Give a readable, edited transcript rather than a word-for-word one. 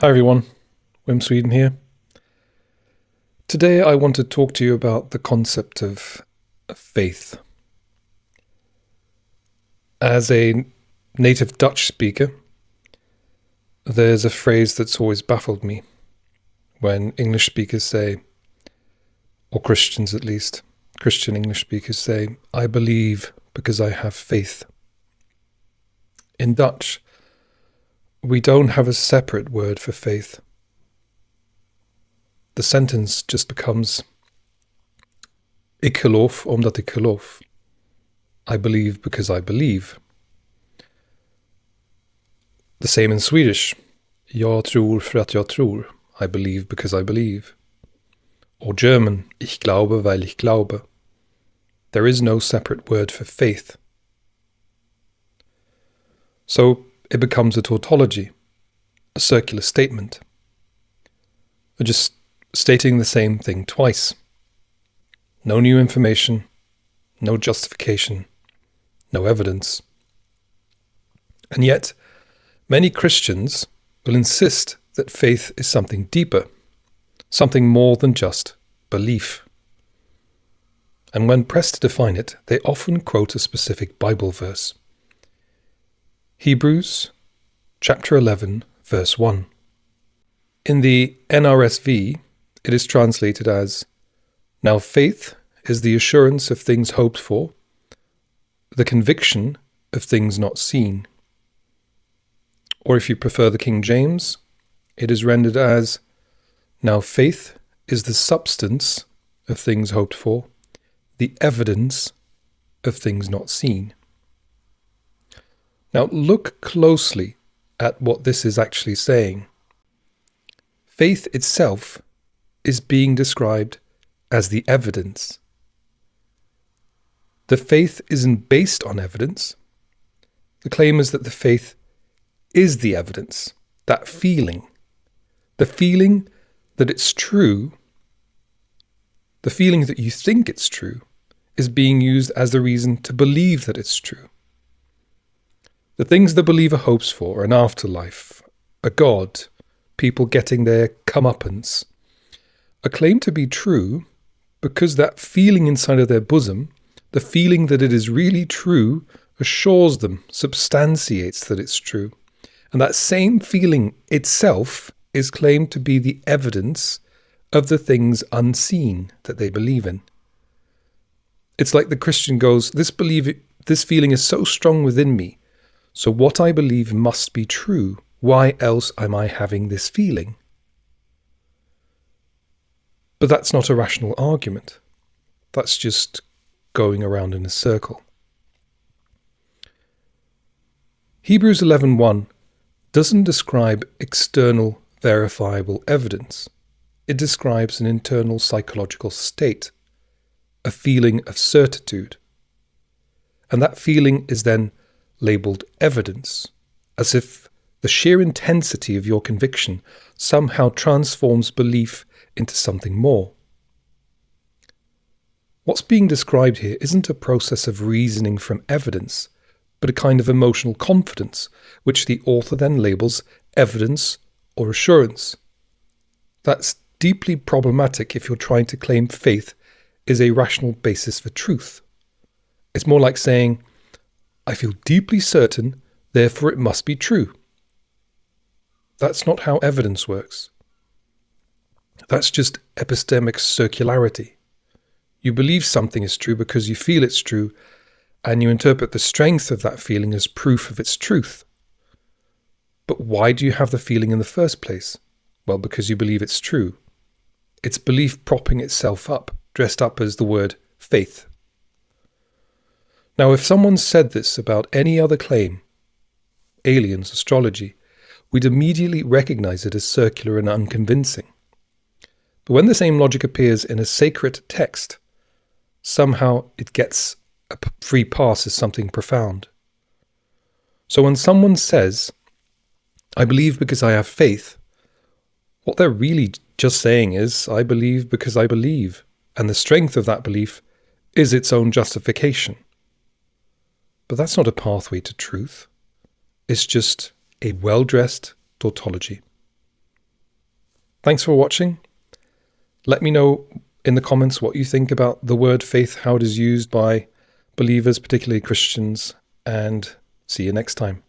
Hi everyone, Wim Sweden here. Today I want to talk to you about the concept of faith. As a native Dutch speaker, there's a phrase that's always baffled me when English speakers say, or Christians at least, Christian English speakers say, I believe because I have faith. In Dutch, we don't have a separate word for faith. The sentence just becomes ik geloof omdat ik geloof. I believe because I believe. The same in Swedish. Jag tror för att jag tror. I believe because I believe. Or German. Ich glaube weil ich glaube. There is no separate word for faith. So it becomes a tautology, a circular statement. Just stating the same thing twice. No new information, no justification, no evidence. And yet, many Christians will insist that faith is something deeper, something more than just belief. And when pressed to define it, they often quote a specific Bible verse. Hebrews chapter 11, verse 1. In the NRSV, it is translated as, Now faith is the assurance of things hoped for, the conviction of things not seen. Or if you prefer the King James, it is rendered as, Now faith is the substance of things hoped for, the evidence of things not seen. Now look closely at what this is actually saying. Faith itself is being described as the evidence. The faith isn't based on evidence. The claim is that the faith is the evidence, that feeling. The feeling that it's true, the feeling that you think it's true, is being used as the reason to believe that it's true. The things the believer hopes for, an afterlife, a God, people getting their comeuppance, are claimed to be true because that feeling inside of their bosom, the feeling that it is really true, assures them, substantiates that it's true. And that same feeling itself is claimed to be the evidence of the things unseen that they believe in. It's like the Christian goes, this feeling is so strong within me, so what I believe must be true. Why else am I having this feeling? But that's not a rational argument. That's just going around in a circle. Hebrews 11:1 doesn't describe external verifiable evidence. It describes an internal psychological state, a feeling of certitude. And that feeling is then labelled evidence, as if the sheer intensity of your conviction somehow transforms belief into something more. What's being described here isn't a process of reasoning from evidence, but a kind of emotional confidence, which the author then labels evidence or assurance. That's deeply problematic if you're trying to claim faith is a rational basis for truth. It's more like saying, I feel deeply certain, therefore it must be true. That's not how evidence works. That's just epistemic circularity. You believe something is true because you feel it's true, and you interpret the strength of that feeling as proof of its truth. But why do you have the feeling in the first place? Well, because you believe it's true. It's belief propping itself up, dressed up as the word faith. Now, if someone said this about any other claim, aliens, astrology, we'd immediately recognize it as circular and unconvincing. But when the same logic appears in a sacred text, somehow it gets a free pass as something profound. So when someone says, I believe because I have faith, what they're really just saying is, I believe because I believe, and the strength of that belief is its own justification. But that's not a pathway to truth. It's just a well-dressed tautology. Thanks for watching. Let me know in the comments what you think about the word faith, how it is used by believers, particularly Christians, and see you next time.